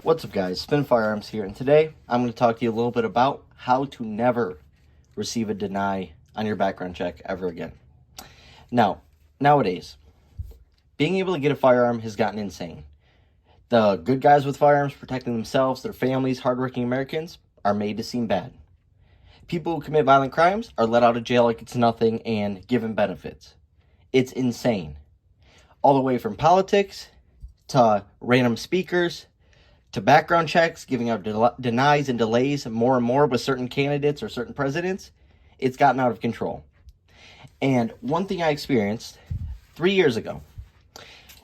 What's up, guys? Spin Firearms here, and today I'm going to talk to you a little bit about how to never receive a deny on your background check ever again. Now, nowadays, being able to get a firearm has gotten insane. The good guys with firearms protecting themselves, their families, hardworking Americans are made to seem bad. People who commit violent crimes are let out of jail like it's nothing and given benefits. It's insane. All the way from politics to random speakers to background checks, giving out denies and delays more and more with certain candidates or certain presidents, it's gotten out of control. And one thing I experienced 3 years ago,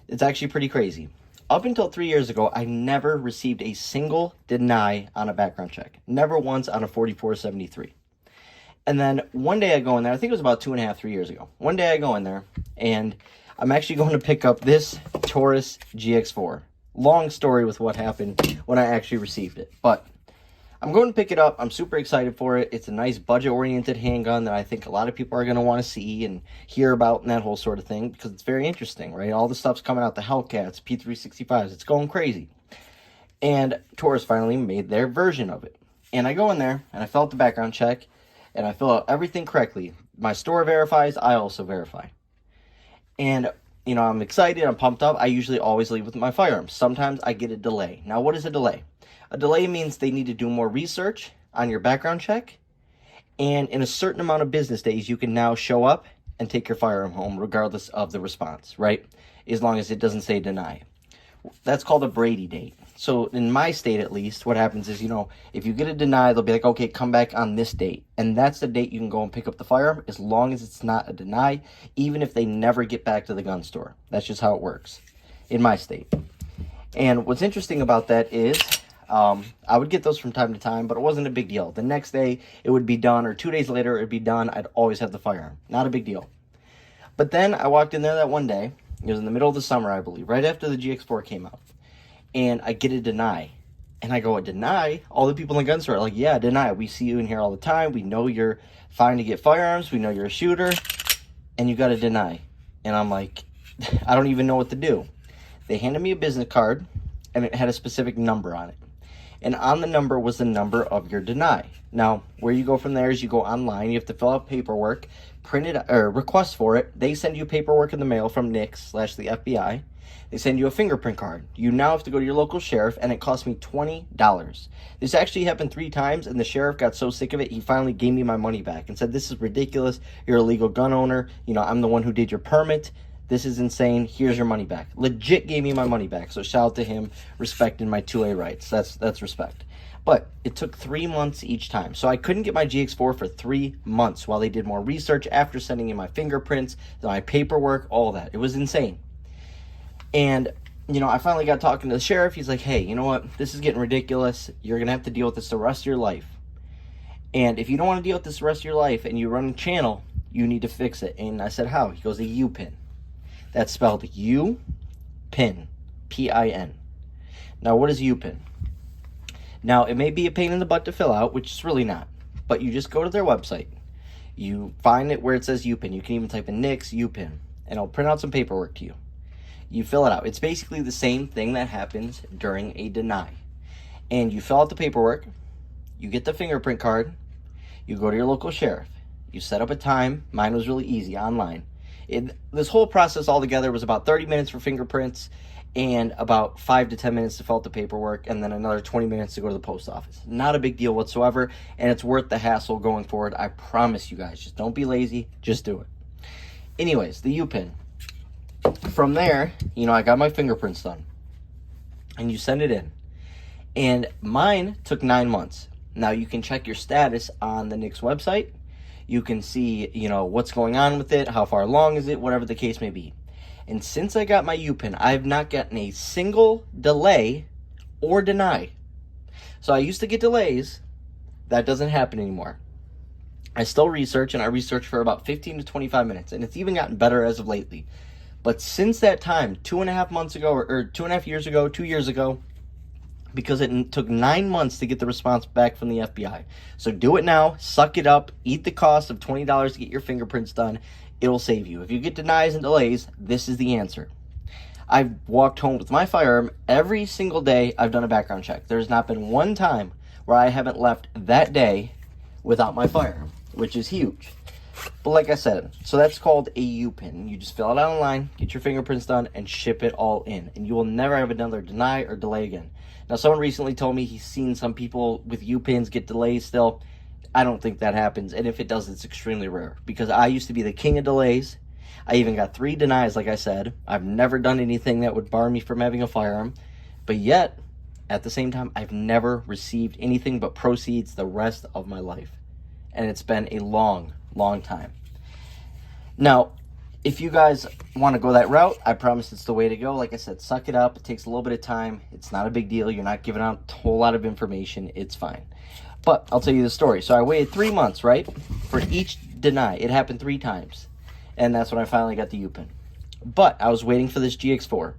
it's actually pretty crazy. Up until 3 years ago, I never received a single deny on a background check. Never once on a 4473. And then one day I go in there, I think it was about 2.5, 3 years ago. One day I go in there, and I'm actually going to pick up this Taurus GX4. Long story with what happened when I actually received it. But I'm going to pick it up. I'm super excited for it. It's a nice budget-oriented handgun that I think a lot of people are going to want to see and hear about and that whole sort of thing, because it's very interesting, right? All the stuff's coming out, the Hellcats, P365s. It's going crazy. And Taurus finally made their version of it. And I go in there, and I fill out the background check, and I fill out everything correctly. My store verifies. I also verify. And you know, I'm excited, I'm pumped up. I usually always leave with my firearms. Sometimes I get a delay. Now, what is a delay? A delay means they need to do more research on your background check. And in a certain amount of business days, you can now show up and take your firearm home regardless of the response, right? As long as it doesn't say deny. That's called a Brady date. So in my state, at least, what happens is, you know, if you get a deny, they'll be like, okay, come back on this date. And that's the date you can go and pick up the firearm, as long as it's not a deny, even if they never get back to the gun store. That's just how it works in my state. And what's interesting about that is I would get those from time to time, but it wasn't a big deal. The next day, it would be done, or 2 days later, it would be done. I'd always have the firearm. Not a big deal. But then I walked in there that one day. It was in the middle of the summer, I believe, right after the GX4 came out. And I get a deny. And I go, a deny? All the people in the gun store are like, yeah, deny. We see you in here all the time. We know you're fine to get firearms. We know you're a shooter. And you got a deny. And I'm like, I don't even know what to do. They handed me a business card, and it had a specific number on it. And on the number was the number of your deny. Now, where you go from there is you go online. You have to fill out paperwork, print it, or request for it. They send you paperwork in the mail from NICS/the FBI. They send you a fingerprint card. You now have to go to your local sheriff, and it cost me $20. This actually happened 3 times, and the sheriff got so sick of it, he finally gave me my money back and said, this is ridiculous. You're a legal gun owner. You know, I'm the one who did your permit. This is insane. Here's your money back. Legit gave me my money back. So shout out to him, respecting my 2A rights. That's respect. But it took 3 months each time. So I couldn't get my GX4 for 3 months while they did more research after sending in my fingerprints, my paperwork, all that. It was insane. And, you know, I finally got talking to the sheriff. He's like, hey, you know what? This is getting ridiculous. You're going to have to deal with this the rest of your life. And if you don't want to deal with this the rest of your life and you run a channel, you need to fix it. And I said, how? He goes, a UPIN. That's spelled UPIN, P-I-N. Now, what is UPIN? Now, it may be a pain in the butt to fill out, which is really not. But you just go to their website. You find it where it says UPIN. You can even type in NICS, UPIN, and it'll print out some paperwork to you. You fill it out. It's basically the same thing that happens during a deny. And you fill out the paperwork. You get the fingerprint card. You go to your local sheriff. You set up a time. Mine was really easy, online. This whole process altogether was about 30 minutes for fingerprints and about 5 to 10 minutes to fill out the paperwork, and then another 20 minutes to go to the post office. Not a big deal whatsoever, and it's worth the hassle going forward. I promise you guys. Just don't be lazy. Just do it. Anyways, the UPIN. From there, you know, I got my fingerprints done. And you send it in. And mine took 9 months. Now, you can check your status on the NICS website. You can see, you know, what's going on with it, how far along is it, whatever the case may be. And since I got my UPIN, I have not gotten a single delay or deny. So I used to get delays. That doesn't happen anymore. I still research, and I research for about 15 to 25 minutes. And it's even gotten better as of lately. But since that time, 2.5 months ago, or 2.5 years ago, 2 years ago, because it took 9 months to get the response back from the FBI. So do it now, suck it up, eat the cost of $20 to get your fingerprints done. It'll save you. If you get denies and delays, this is the answer. I've walked home with my firearm every single day I've done a background check. There's not been one time where I haven't left that day without my firearm, which is huge. But like I said, so that's called a UPIN. You just fill it out online, get your fingerprints done, and ship it all in. And you will never have another deny or delay again. Now, someone recently told me he's seen some people with UPINs get delays still. I don't think that happens. And if it does, it's extremely rare. Because I used to be the king of delays. I even got 3 denies, like I said. I've never done anything that would bar me from having a firearm. But yet, at the same time, I've never received anything but proceeds the rest of my life. And it's been a long time. Now, if you guys want to go that route, I promise it's the way to go. Like I said, suck it up. It takes a little bit of time. It's not a big deal. You're not giving out a whole lot of information. It's fine. But I'll tell you the story. So I waited 3 months, right, for each deny. It happened 3 times. And that's when I finally got the UPIN. But I was waiting for this GX4.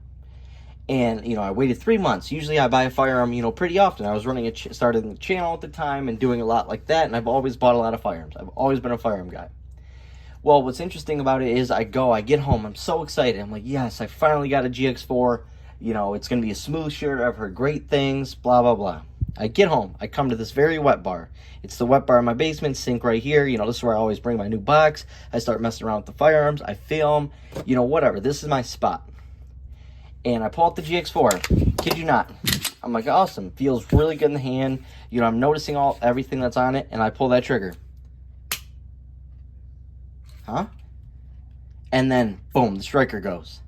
And, you know, I waited 3 months. Usually I buy a firearm, you know, pretty often. I was running started a channel at the time and doing a lot like that. And I've always bought a lot of firearms. I've always been a firearm guy. Well, what's interesting about it is I get home. I'm so excited. I'm like, yes, I finally got a GX4. You know, it's going to be a smooth shooter. I've heard great things, blah, blah, blah. I get home. I come to this very wet bar. It's the wet bar in my basement, sink right here. You know, this is where I always bring my new box. I start messing around with the firearms. I film, you know, whatever. This is my spot. And I pull out the GX4. Kid you not. I'm like, awesome. Feels really good in the hand. You know, I'm noticing everything that's on it. And I pull that trigger. Huh? And then, boom, the striker goes.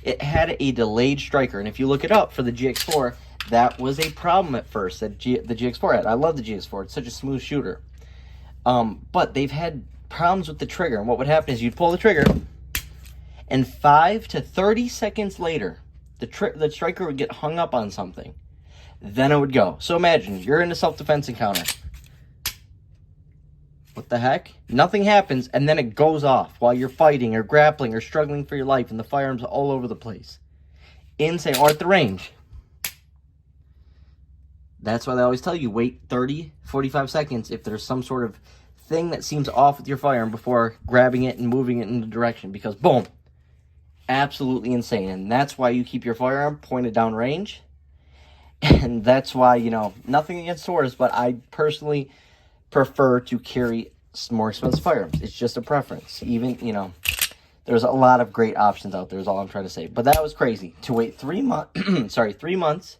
It had a delayed striker. And if you look it up for the GX4, that was a problem at first that the GX4 had. I love the GX4. It's such a smooth shooter. But they've had problems with the trigger. And what would happen is you'd pull the trigger, and 5 to 30 seconds later, the striker would get hung up on something. Then it would go. So imagine, you're in a self-defense encounter. What the heck? Nothing happens, and then it goes off while you're fighting or grappling or struggling for your life, and the firearms are all over the place. Insane. Or at the range. That's why they always tell you, wait 30, 45 seconds if there's some sort of thing that seems off with your firearm before grabbing it and moving it in the direction. Because, boom, absolutely insane. And that's why you keep your firearm pointed down range. And that's why, you know, nothing against swords, but I personally prefer to carry more expensive firearms. It's just a preference. Even, you know, there's a lot of great options out there is all I'm trying to say. But that was crazy. To wait 3 months, 3 months,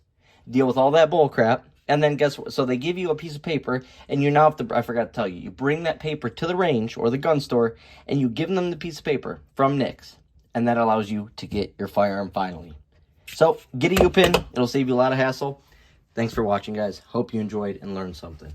deal with all that bull crap, and then guess what? So they give you a piece of paper, and you now have to, I forgot to tell you, you bring that paper to the range or the gun store, and you give them the piece of paper from NICS, and that allows you to get your firearm finally. So, get a UPIN. It'll save you a lot of hassle. Thanks for watching, guys. Hope you enjoyed and learned something.